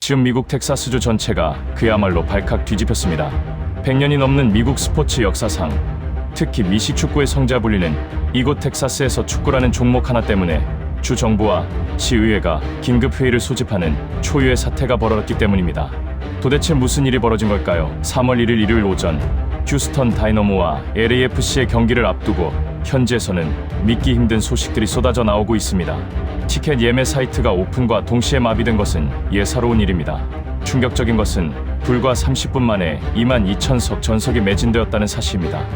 지금 미국 텍사스주 전체가 그야말로 발칵 뒤집혔습니다. 100년이 넘는 미국 스포츠 역사상, 특히 미식축구의 성자 불리는 이곳 텍사스에서 축구라는 종목 하나 때문에 주 정부와 시의회가 긴급회의를 소집하는 초유의 사태가 벌어졌기 때문입니다. 도대체 무슨 일이 벌어진 걸까요? 3월 1일 일요일 오전 휴스턴 다이너모와 LAFC의 경기를 앞두고 현지에서는 믿기 힘든 소식들이 쏟아져 나오고 있습니다. 티켓 예매 사이트가 오픈과 동시에 마비된 것은 예사로운 일입니다. 충격적인 것은 불과 30분 만에 22,000석 전석이 매진되었다는 사실입니다.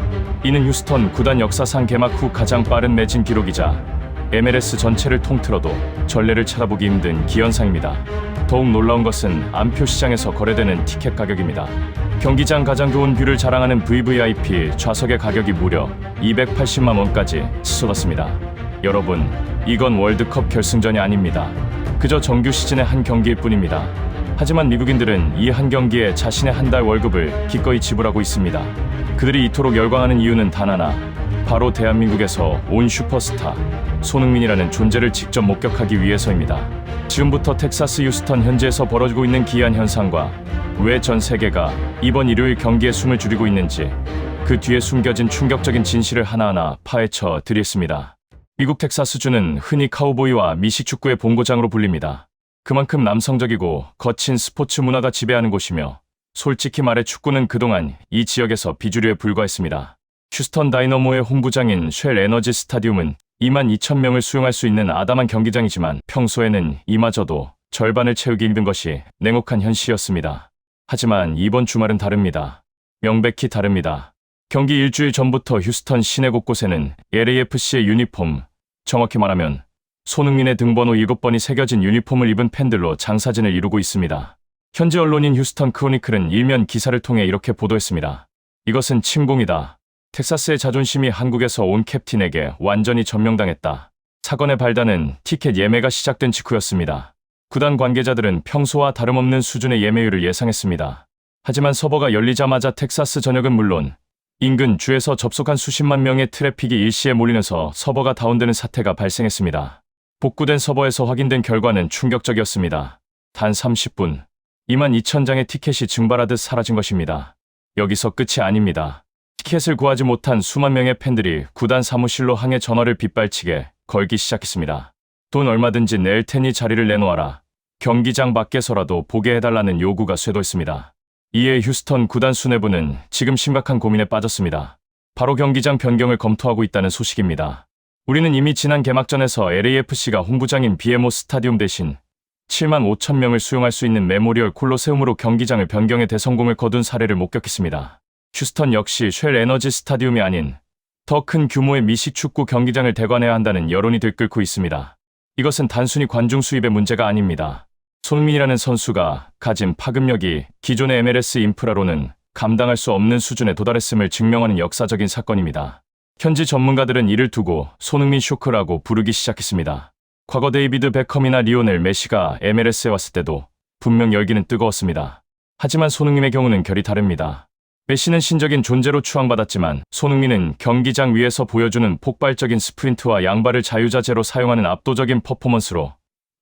이는 휴스턴 구단 역사상 개막 후 가장 빠른 매진 기록이자 MLS 전체를 통틀어도 전례를 찾아보기 힘든 기현상입니다. 더욱 놀라운 것은 암표 시장에서 거래되는 티켓 가격입니다. 경기장 가장 좋은 뷰를 자랑하는 VVIP 좌석의 가격이 무려 280만 원까지 치솟았습니다. 여러분, 이건 월드컵 결승전이 아닙니다. 그저 정규 시즌의 한 경기일 뿐입니다. 하지만 미국인들은 이 한 경기에 자신의 한 달 월급을 기꺼이 지불하고 있습니다. 그들이 이토록 열광하는 이유는 단 하나, 바로 대한민국에서 온 슈퍼스타 손흥민이라는 존재를 직접 목격하기 위해서입니다. 지금부터 텍사스 휴스턴 현지에서 벌어지고 있는 기이한 현상과 왜 전 세계가 이번 일요일 경기에 숨을 죽이고 있는지, 그 뒤에 숨겨진 충격적인 진실을 하나하나 파헤쳐 드리겠습니다. 미국 텍사스주는 흔히 카우보이와 미식축구의 본고장으로 불립니다. 그만큼 남성적이고 거친 스포츠 문화가 지배하는 곳이며, 솔직히 말해 축구는 그동안 이 지역에서 비주류에 불과했습니다. 휴스턴 다이너모의 홈구장인 쉘 에너지 스타디움은 22,000명을 수용할 수 있는 아담한 경기장이지만 평소에는 이마저도 절반을 채우기 힘든 것이 냉혹한 현실이었습니다. 하지만 이번 주말은 다릅니다. 명백히 다릅니다. 경기 일주일 전부터 휴스턴 시내 곳곳에는 LAFC의 유니폼, 정확히 말하면 손흥민의 등번호 7번이 새겨진 유니폼을 입은 팬들로 장사진을 이루고 있습니다. 현지 언론인 휴스턴 크로니클은 일면 기사를 통해 이렇게 보도했습니다. 이것은 침공이다. 텍사스의 자존심이 한국에서 온 캡틴에게 완전히 점령당했다. 사건의 발단은 티켓 예매가 시작된 직후였습니다. 구단 관계자들은 평소와 다름없는 수준의 예매율을 예상했습니다. 하지만 서버가 열리자마자 텍사스 전역은 물론 인근 주에서 접속한 수십만 명의 트래픽이 일시에 몰리면서 서버가 다운되는 사태가 발생했습니다. 복구된 서버에서 확인된 결과는 충격적이었습니다. 단 30분, 22,000장의 티켓이 증발하듯 사라진 것입니다. 여기서 끝이 아닙니다. 티켓을 구하지 못한 수만 명의 팬들이 구단 사무실로 항해 전화를 빗발치게 걸기 시작했습니다. 돈 얼마든지 낼 테니 자리를 내놓아라. 경기장 밖에서라도 보게 해달라는 요구가 쇄도했습니다. 이에 휴스턴 구단 수뇌부는 지금 심각한 고민에 빠졌습니다. 바로 경기장 변경을 검토하고 있다는 소식입니다. 우리는 이미 지난 개막전에서 LAFC가 홈구장인 BMO 스타디움 대신 75,000명을 수용할 수 있는 메모리얼 콜로세움으로 경기장을 변경해 대성공을 거둔 사례를 목격했습니다. 휴스턴 역시 쉘 에너지 스타디움이 아닌 더 큰 규모의 미식축구 경기장을 대관해야 한다는 여론이 들끓고 있습니다. 이것은 단순히 관중 수입의 문제가 아닙니다. 손흥민이라는 선수가 가진 파급력이 기존의 MLS 인프라로는 감당할 수 없는 수준에 도달했음을 증명하는 역사적인 사건입니다. 현지 전문가들은 이를 두고 손흥민 쇼크라고 부르기 시작했습니다. 과거 데이비드 베컴이나 리오넬 메시가 MLS에 왔을 때도 분명 열기는 뜨거웠습니다. 하지만 손흥민의 경우는 결이 다릅니다. 메시는 신적인 존재로 추앙받았지만 손흥민은 경기장 위에서 보여주는 폭발적인 스프린트와 양발을 자유자재로 사용하는 압도적인 퍼포먼스로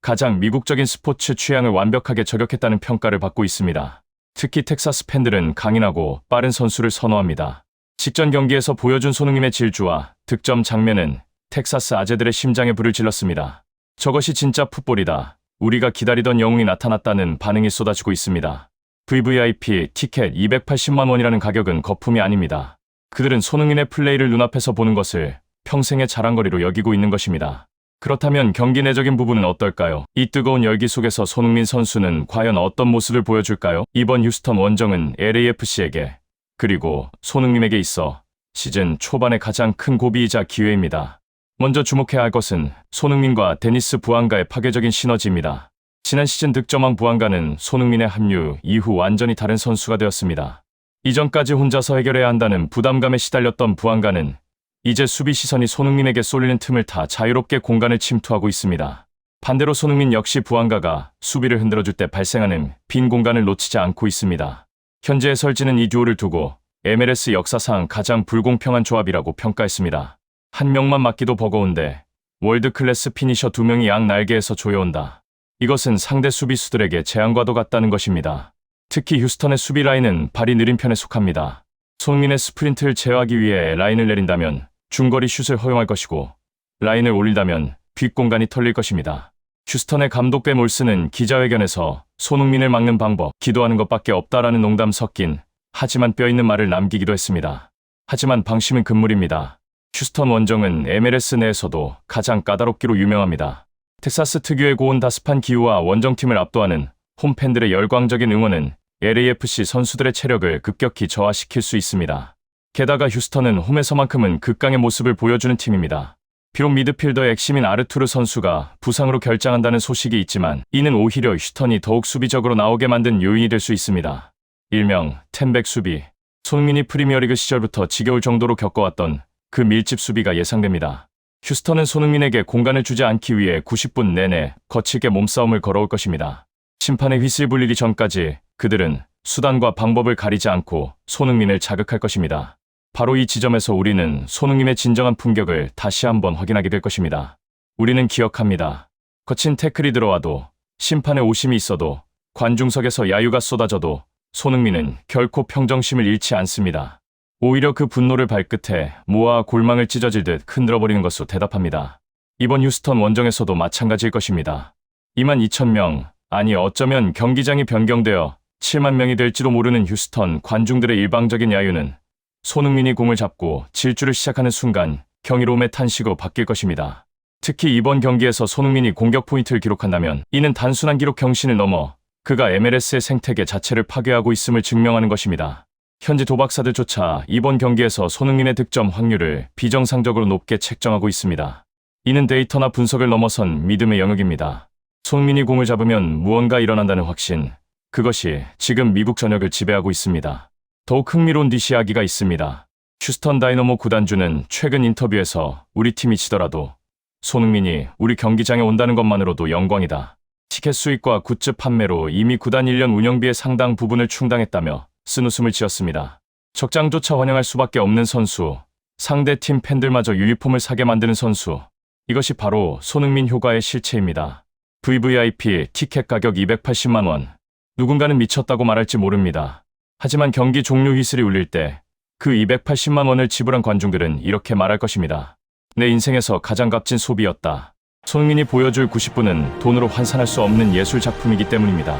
가장 미국적인 스포츠 취향을 완벽하게 저격했다는 평가를 받고 있습니다. 특히 텍사스 팬들은 강인하고 빠른 선수를 선호합니다. 직전 경기에서 보여준 손흥민의 질주와 득점 장면은 텍사스 아재들의 심장에 불을 질렀습니다. 저것이 진짜 풋볼이다. 우리가 기다리던 영웅이 나타났다는 반응이 쏟아지고 있습니다. VVIP 티켓 280만 원이라는 가격은 거품이 아닙니다. 그들은 손흥민의 플레이를 눈앞에서 보는 것을 평생의 자랑거리로 여기고 있는 것입니다. 그렇다면 경기 내적인 부분은 어떨까요? 이 뜨거운 열기 속에서 손흥민 선수는 과연 어떤 모습을 보여줄까요? 이번 휴스턴 원정은 LAFC에게 그리고 손흥민에게 있어 시즌 초반의 가장 큰 고비이자 기회입니다. 먼저 주목해야 할 것은 손흥민과 데니스 부앙가의 파괴적인 시너지입니다. 지난 시즌 득점왕 부앙가는 손흥민의 합류 이후 완전히 다른 선수가 되었습니다. 이전까지 혼자서 해결해야 한다는 부담감에 시달렸던 부앙가는 이제 수비 시선이 손흥민에게 쏠리는 틈을 타 자유롭게 공간을 침투하고 있습니다. 반대로 손흥민 역시 부앙가가 수비를 흔들어줄 때 발생하는 빈 공간을 놓치지 않고 있습니다. 현재 해설진은 이 듀오를 두고 MLS 역사상 가장 불공평한 조합이라고 평가했습니다. 한 명만 맞기도 버거운데 월드클래스 피니셔 2명이 양 날개에서 조여온다. 이것은 상대 수비수들에게 재앙과도 같다는 것입니다. 특히 휴스턴의 수비 라인은 발이 느린 편에 속합니다. 손흥민의 스프린트를 제어하기 위해 라인을 내린다면 중거리 슛을 허용할 것이고 라인을 올린다면 뒷공간이 털릴 것입니다. 휴스턴의 감독 벤 올슨은 기자회견에서 손흥민을 막는 방법, 기도하는 것밖에 없다라는 농담 섞인 하지만 뼈있는 말을 남기기도 했습니다. 하지만 방심은 금물입니다. 휴스턴 원정은 MLS 내에서도 가장 까다롭기로 유명합니다. 텍사스 특유의 고온다습한 기후와 원정팀을 압도하는 홈팬들의 열광적인 응원은 LAFC 선수들의 체력을 급격히 저하시킬 수 있습니다. 게다가 휴스턴은 홈에서만큼은 극강의 모습을 보여주는 팀입니다. 비록 미드필더의 핵심인 아르투르 선수가 부상으로 결장한다는 소식이 있지만 이는 오히려 휴스턴이 더욱 수비적으로 나오게 만든 요인이 될 수 있습니다. 일명 텐백 수비. 손흥민이 프리미어리그 시절부터 지겨울 정도로 겪어왔던 그 밀집 수비가 예상됩니다. 휴스턴은 손흥민에게 공간을 주지 않기 위해 90분 내내 거칠게 몸싸움을 걸어올 것입니다. 심판의 휘슬 불리기 전까지 그들은 수단과 방법을 가리지 않고 손흥민을 자극할 것입니다. 바로 이 지점에서 우리는 손흥민의 진정한 품격을 다시 한번 확인하게 될 것입니다. 우리는 기억합니다. 거친 태클이 들어와도, 심판의 오심이 있어도, 관중석에서 야유가 쏟아져도 손흥민은 결코 평정심을 잃지 않습니다. 오히려 그 분노를 발끝에 모아 골망을 찢어질 듯 흔들어버리는 것으로 대답합니다. 이번 휴스턴 원정에서도 마찬가지일 것입니다. 22,000명, 아니 어쩌면 경기장이 변경되어 7만 명이 될지도 모르는 휴스턴 관중들의 일방적인 야유는 손흥민이 공을 잡고 질주를 시작하는 순간 경이로움의 탄식으로 바뀔 것입니다. 특히 이번 경기에서 손흥민이 공격 포인트를 기록한다면 이는 단순한 기록 경신을 넘어 그가 MLS의 생태계 자체를 파괴하고 있음을 증명하는 것입니다. 현지 도박사들조차 이번 경기에서 손흥민의 득점 확률을 비정상적으로 높게 책정하고 있습니다. 이는 데이터나 분석을 넘어선 믿음의 영역입니다. 손흥민이 공을 잡으면 무언가 일어난다는 확신, 그것이 지금 미국 전역을 지배하고 있습니다. 더욱 흥미로운 뒷이야기가 있습니다. 휴스턴 다이너모 구단주는 최근 인터뷰에서 우리 팀이 지더라도 손흥민이 우리 경기장에 온다는 것만으로도 영광이다. 티켓 수익과 굿즈 판매로 이미 구단 1년 운영비의 상당 부분을 충당했다며 쓴웃음을 지었습니다. 적장조차 환영할 수밖에 없는 선수, 상대팀 팬들마저 유니폼을 사게 만드는 선수, 이것이 바로 손흥민 효과의 실체입니다. VVIP 티켓 가격 280만 원. 누군가는 미쳤다고 말할지 모릅니다. 하지만 경기 종료 휘슬이 울릴 때 그 280만 원을 지불한 관중들은 이렇게 말할 것입니다. 내 인생에서 가장 값진 소비였다. 손흥민이 보여줄 90분은 돈으로 환산할 수 없는 예술 작품이기 때문입니다.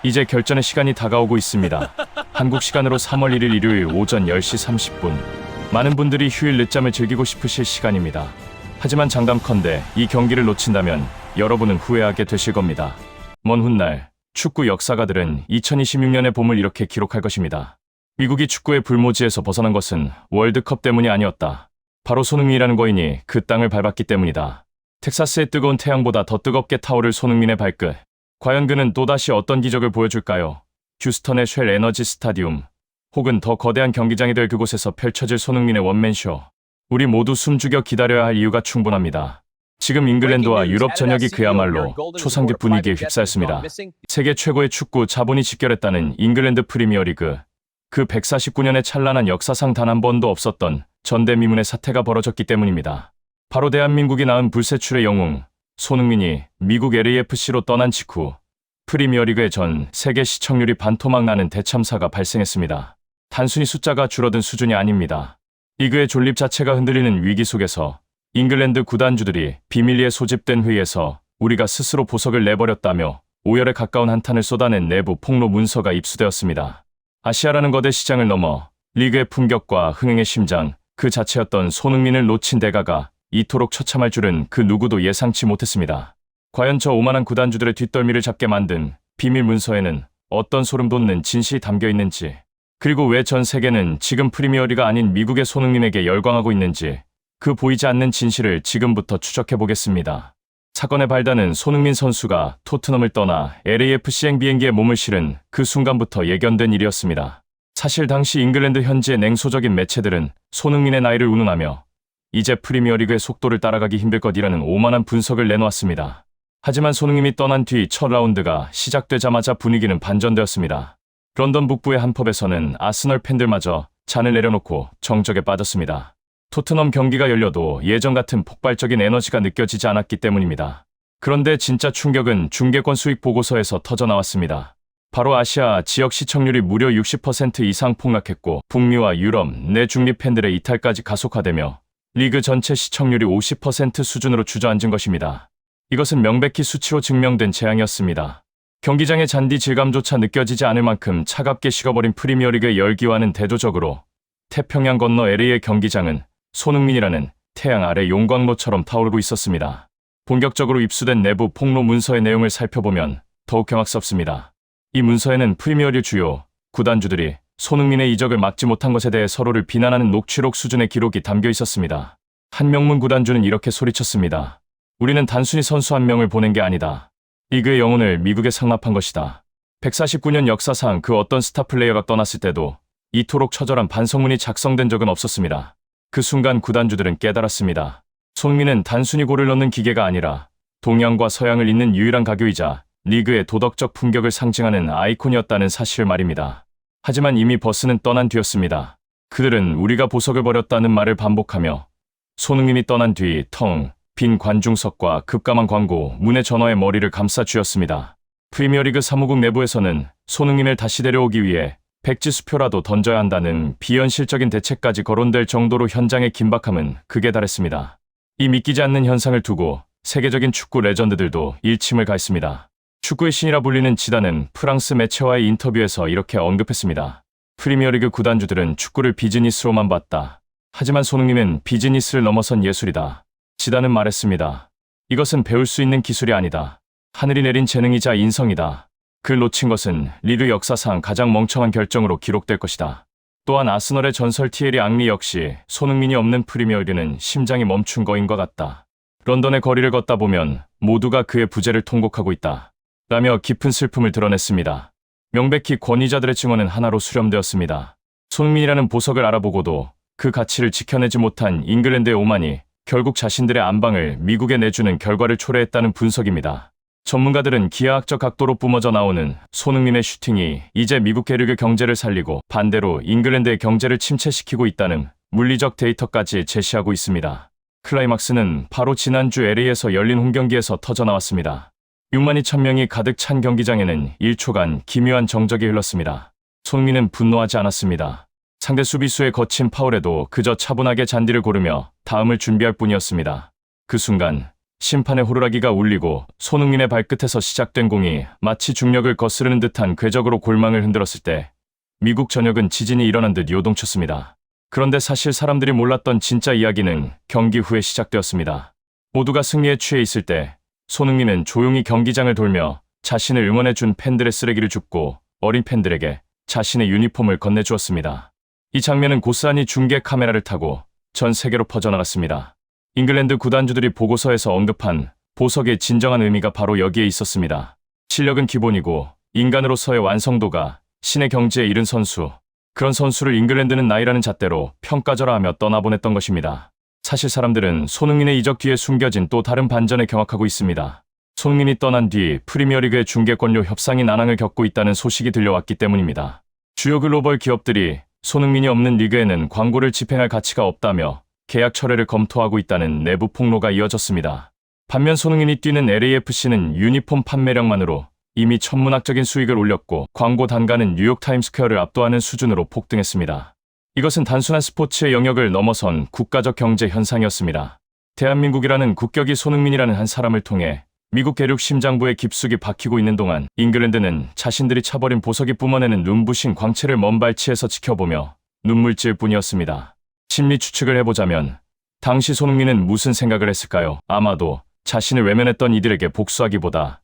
이제 결전의 시간이 다가오고 있습니다. 한국 시간으로 3월 1일 일요일 오전 10시 30분. 많은 분들이 휴일 늦잠을 즐기고 싶으실 시간입니다. 하지만 장담컨대 이 경기를 놓친다면 여러분은 후회하게 되실 겁니다. 먼 훗날 축구 역사가들은 2026년의 봄을 이렇게 기록할 것입니다. 미국이 축구의 불모지에서 벗어난 것은 월드컵 때문이 아니었다. 바로 손흥민이라는 거인이 그 땅을 밟았기 때문이다. 텍사스의 뜨거운 태양보다 더 뜨겁게 타오를 손흥민의 발끝. 과연 그는 또다시 어떤 기적을 보여줄까요? 휴스턴의 쉘 에너지 스타디움, 혹은 더 거대한 경기장이 될 그곳에서 펼쳐질 손흥민의 원맨쇼. 우리 모두 숨죽여 기다려야 할 이유가 충분합니다. 지금 잉글랜드와 유럽 전역이 그야말로 초상집 분위기에 휩싸였습니다. 세계 최고의 축구 자본이 직결했다는 잉글랜드 프리미어리그. 그 149년의 찬란한 역사상 단 한 번도 없었던 전대미문의 사태가 벌어졌기 때문입니다. 바로 대한민국이 낳은 불세출의 영웅 손흥민이 미국 LAFC로 떠난 직후 프리미어리그의 전 세계 시청률이 반토막 나는 대참사가 발생했습니다. 단순히 숫자가 줄어든 수준이 아닙니다. 리그의 존립 자체가 흔들리는 위기 속에서 잉글랜드 구단주들이 비밀리에 소집된 회의에서 우리가 스스로 보석을 내버렸다며 오열에 가까운 한탄을 쏟아낸 내부 폭로 문서가 입수되었습니다. 아시아라는 거대 시장을 넘어 리그의 품격과 흥행의 심장 그 자체였던 손흥민을 놓친 대가가 이토록 처참할 줄은 그 누구도 예상치 못했습니다. 과연 저 오만한 구단주들의 뒷덜미를 잡게 만든 비밀 문서에는 어떤 소름 돋는 진실이 담겨 있는지, 그리고 왜 전 세계는 지금 프리미어리가 아닌 미국의 손흥민에게 열광하고 있는지 그 보이지 않는 진실을 지금부터 추적해 보겠습니다. 사건의 발단은 손흥민 선수가 토트넘을 떠나 LAFC 비행기에 몸을 실은 그 순간부터 예견된 일이었습니다. 사실 당시 잉글랜드 현지의 냉소적인 매체들은 손흥민의 나이를 운운하며 이제 프리미어리그의 속도를 따라가기 힘들 것이라는 오만한 분석을 내놓았습니다. 하지만 손흥민이 떠난 뒤 첫 라운드가 시작되자마자 분위기는 반전되었습니다. 런던 북부의 한 펍에서는 아스널 팬들마저 잔을 내려놓고 정적에 빠졌습니다. 토트넘 경기가 열려도 예전 같은 폭발적인 에너지가 느껴지지 않았기 때문입니다. 그런데 진짜 충격은 중계권 수익 보고서에서 터져 나왔습니다. 바로 아시아 지역 시청률이 무려 60% 이상 폭락했고 북미와 유럽 내 중미 팬들의 이탈까지 가속화되며 리그 전체 시청률이 50% 수준으로 주저앉은 것입니다. 이것은 명백히 수치로 증명된 재앙이었습니다. 경기장의 잔디 질감조차 느껴지지 않을 만큼 차갑게 식어버린 프리미어리그의 열기와는 대조적으로 태평양 건너 LA의 경기장은 손흥민이라는 태양 아래 용광로처럼 타오르고 있었습니다. 본격적으로 입수된 내부 폭로 문서의 내용을 살펴보면 더욱 경악스럽습니다. 이 문서에는 프리미어리그 주요 구단주들이 손흥민의 이적을 막지 못한 것에 대해 서로를 비난하는 녹취록 수준의 기록이 담겨 있었습니다. 한 명문 구단주는 이렇게 소리쳤습니다. 우리는 단순히 선수 한 명을 보낸 게 아니다. 리그의 영혼을 미국에 상납한 것이다. 149년 역사상 그 어떤 스타 플레이어가 떠났을 때도 이토록 처절한 반성문이 작성된 적은 없었습니다. 그 순간 구단주들은 깨달았습니다. 손흥민은 단순히 골을 넣는 기계가 아니라 동양과 서양을 잇는 유일한 가교이자 리그의 도덕적 품격을 상징하는 아이콘이었다는 사실 말입니다. 하지만 이미 버스는 떠난 뒤였습니다. 그들은 우리가 보석을 버렸다는 말을 반복하며 손흥민이 떠난 뒤 텅 빈 관중석과 급감한 광고, 문의 전화에 머리를 감싸 쥐었습니다. 프리미어리그 사무국 내부에서는 손흥민을 다시 데려오기 위해 백지수표라도 던져야 한다는 비현실적인 대책까지 거론될 정도로 현장의 긴박함은 극에 달했습니다. 이 믿기지 않는 현상을 두고 세계적인 축구 레전드들도 일침을 가했습니다. 축구의 신이라 불리는 지단은 프랑스 매체와의 인터뷰에서 이렇게 언급했습니다. 프리미어리그 구단주들은 축구를 비즈니스로만 봤다. 하지만 손흥민은 비즈니스를 넘어선 예술이다. 지단은 말했습니다. 이것은 배울 수 있는 기술이 아니다. 하늘이 내린 재능이자 인성이다. 그를 놓친 것은 리그 역사상 가장 멍청한 결정으로 기록될 것이다. 또한 아스널의 전설 티에리 앙리 역시 손흥민이 없는 프리미어리그는 심장이 멈춘 거인과 같다. 런던의 거리를 걷다 보면 모두가 그의 부재를 통곡하고 있다. 라며 깊은 슬픔을 드러냈습니다. 명백히 권위자들의 증언은 하나로 수렴되었습니다. 손흥민이라는 보석을 알아보고도 그 가치를 지켜내지 못한 잉글랜드의 오만이 결국 자신들의 안방을 미국에 내주는 결과를 초래했다는 분석입니다. 전문가들은 기하학적 각도로 뿜어져 나오는 손흥민의 슈팅이 이제 미국 계력의 경제를 살리고 반대로 잉글랜드의 경제를 침체시키고 있다는 물리적 데이터까지 제시하고 있습니다. 클라이막스는 바로 지난주 LA에서 열린 홈경기에서 터져 나왔습니다. 6만 2천 명이 가득 찬 경기장에는 1초간 기묘한 정적이 흘렀습니다. 손흥민은 분노하지 않았습니다. 상대 수비수의 거친 파울에도 그저 차분하게 잔디를 고르며 다음을 준비할 뿐이었습니다. 그 순간 심판의 호루라기가 울리고 손흥민의 발끝에서 시작된 공이 마치 중력을 거스르는 듯한 궤적으로 골망을 흔들었을 때 미국 전역은 지진이 일어난 듯 요동쳤습니다. 그런데 사실 사람들이 몰랐던 진짜 이야기는 경기 후에 시작되었습니다. 모두가 승리에 취해 있을 때 손흥민은 조용히 경기장을 돌며 자신을 응원해준 팬들의 쓰레기를 줍고 어린 팬들에게 자신의 유니폼을 건네주었습니다. 이 장면은 고스란히 중계 카메라를 타고 전 세계로 퍼져나갔습니다. 잉글랜드 구단주들이 보고서에서 언급한 보석의 진정한 의미가 바로 여기에 있었습니다. 실력은 기본이고 인간으로서의 완성도가 신의 경지에 이른 선수, 그런 선수를 잉글랜드는 나이라는 잣대로 평가절하하며 떠나보냈던 것입니다. 사실 사람들은 손흥민의 이적 뒤에 숨겨진 또 다른 반전에 경악하고 있습니다. 손흥민이 떠난 뒤 프리미어리그의 중계권료 협상이 난항을 겪고 있다는 소식이 들려왔기 때문입니다. 주요 글로벌 기업들이 손흥민이 없는 리그에는 광고를 집행할 가치가 없다며 계약 철회를 검토하고 있다는 내부 폭로가 이어졌습니다. 반면 손흥민이 뛰는 LAFC는 유니폼 판매량만으로 이미 천문학적인 수익을 올렸고 광고 단가는 뉴욕 타임스퀘어를 압도하는 수준으로 폭등했습니다. 이것은 단순한 스포츠의 영역을 넘어선 국가적 경제 현상이었습니다. 대한민국이라는 국격이 손흥민이라는 한 사람을 통해 미국 계륙 심장부에 깊숙이 박히고 있는 동안 잉글랜드는 자신들이 차버린 보석이 뿜어내는 눈부신 광채를 먼 발치에서 지켜보며 눈물질 뿐이었습니다. 심리 추측을 해보자면 당시 손흥민은 무슨 생각을 했을까요? 아마도 자신을 외면했던 이들에게 복수하기보다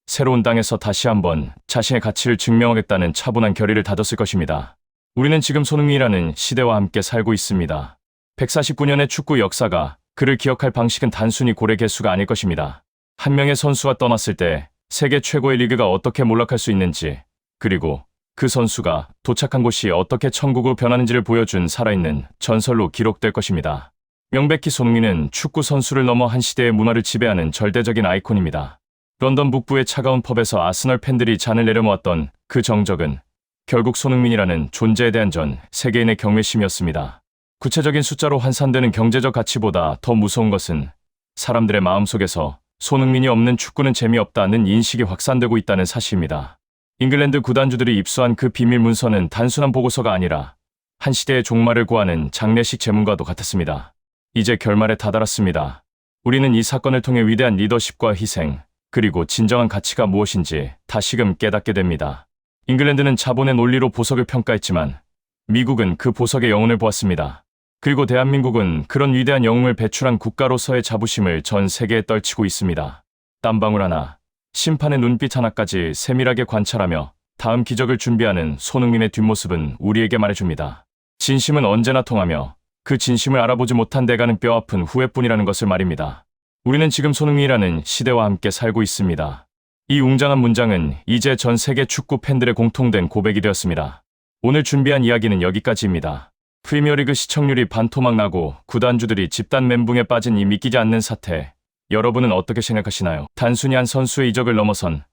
새로운 땅에서 다시 한번 자신의 가치를 증명하겠다는 차분한 결의를 다졌을 것입니다. 우리는 지금 손흥민이라는 시대와 함께 살고 있습니다. 149년의 축구 역사가 그를 기억할 방식은 단순히 고래 개수가 아닐 것입니다. 한 명의 선수가 떠났을 때 세계 최고의 리그가 어떻게 몰락할 수 있는지, 그리고 그 선수가 도착한 곳이 어떻게 천국으로 변하는지를 보여준 살아있는 전설로 기록될 것입니다. 명백히 손흥민은 축구 선수를 넘어 한 시대의 문화를 지배하는 절대적인 아이콘입니다. 런던 북부의 차가운 펍에서 아스널 팬들이 잔을 내려모았던 그 정적은 결국 손흥민이라는 존재에 대한 전 세계인의 경외심이었습니다. 구체적인 숫자로 환산되는 경제적 가치보다 더 무서운 것은 사람들의 마음속에서 손흥민이 없는 축구는 재미없다는 인식이 확산되고 있다는 사실입니다. 잉글랜드 구단주들이 입수한 그 비밀 문서는 단순한 보고서가 아니라 한 시대의 종말을 구하는 장례식 제문과도 같았습니다. 이제 결말에 다다랐습니다. 우리는 이 사건을 통해 위대한 리더십과 희생, 그리고 진정한 가치가 무엇인지 다시금 깨닫게 됩니다. 잉글랜드는 자본의 논리로 보석을 평가했지만 미국은 그 보석의 영혼을 보았습니다. 그리고 대한민국은 그런 위대한 영웅을 배출한 국가로서의 자부심을 전 세계에 떨치고 있습니다. 땀방울 하나, 심판의 눈빛 하나까지 세밀하게 관찰하며 다음 기적을 준비하는 손흥민의 뒷모습은 우리에게 말해줍니다. 진심은 언제나 통하며 그 진심을 알아보지 못한 대가는 뼈아픈 후회뿐이라는 것을 말입니다. 우리는 지금 손흥민이라는 시대와 함께 살고 있습니다. 이 웅장한 문장은 이제 전 세계 축구 팬들의 공통된 고백이 되었습니다. 오늘 준비한 이야기는 여기까지입니다. 프리미어리그 시청률이 반토막 나고 구단주들이 집단 멘붕에 빠진 이 믿기지 않는 사태, 여러분은 어떻게 생각하시나요? 단순히 한 선수의 이적을 넘어선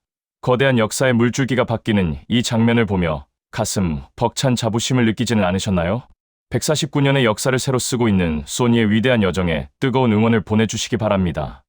거대한 역사의 물줄기가 바뀌는 이 장면을 보며 가슴 벅찬 자부심을 느끼지는 않으셨나요? 149년의 역사를 새로 쓰고 있는 소니의 위대한 여정에 뜨거운 응원을 보내주시기 바랍니다.